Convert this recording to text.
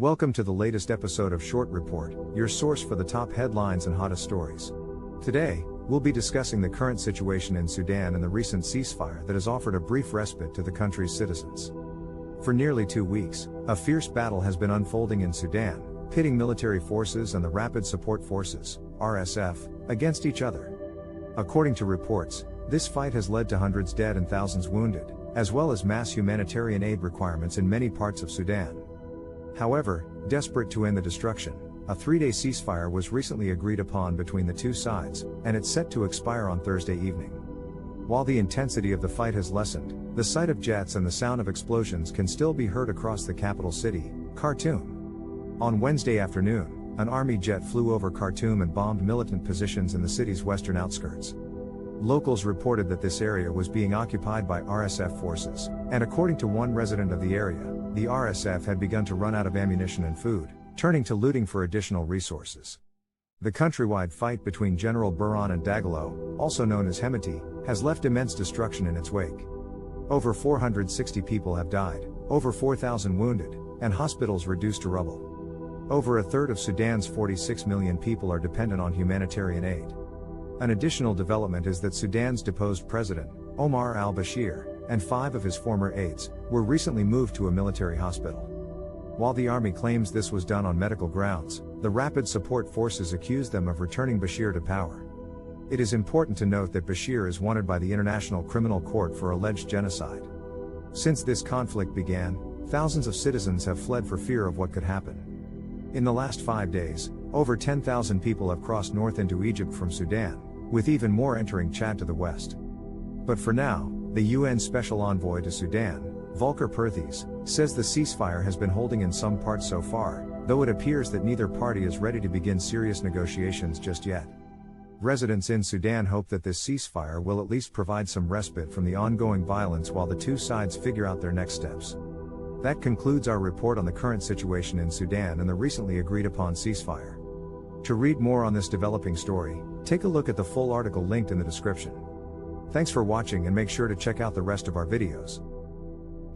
Welcome to the latest episode of Short Report, your source for the top headlines and hottest stories. Today, we'll be discussing the current situation in Sudan and the recent ceasefire that has offered a brief respite to the country's citizens. For nearly 2 weeks, a fierce battle has been unfolding in Sudan, pitting military forces and the Rapid Support Forces, RSF, against each other. According to reports, this fight has led to hundreds dead and thousands wounded, as well as mass humanitarian aid requirements in many parts of Sudan. However, desperate to end the destruction, a 3-day ceasefire was recently agreed upon between the two sides, and it's set to expire on Thursday evening. While the intensity of the fight has lessened, the sight of jets and the sound of explosions can still be heard across the capital city, Khartoum. On Wednesday afternoon, an army jet flew over Khartoum and bombed militant positions in the city's western outskirts. Locals reported that this area was being occupied by RSF forces, and according to one resident of the area, the RSF had begun to run out of ammunition and food, turning to looting for additional resources. The countrywide fight between General Burhan and Dagalo, also known as Hemeti, has left immense destruction in its wake. Over 460 people have died, over 4,000 wounded, and hospitals reduced to rubble. Over a third of Sudan's 46 million people are dependent on humanitarian aid. An additional development is that Sudan's deposed president, Omar al-Bashir, and 5 of his former aides, were recently moved to a military hospital. While the army claims this was done on medical grounds, the Rapid Support Forces accuse them of returning Bashir to power. It is important to note that Bashir is wanted by the International Criminal Court for alleged genocide. Since this conflict began, thousands of citizens have fled for fear of what could happen. In the last 5 days, over 10,000 people have crossed north into Egypt from Sudan, with even more entering Chad to the west. But for now, the UN Special Envoy to Sudan, Volker Perthes, says the ceasefire has been holding in some parts so far, though it appears that neither party is ready to begin serious negotiations just yet. Residents in Sudan hope that this ceasefire will at least provide some respite from the ongoing violence while the two sides figure out their next steps. That concludes our report on the current situation in Sudan and the recently agreed upon ceasefire. To read more on this developing story, take a look at the full article linked in the description. Thanks for watching and make sure to check out the rest of our videos.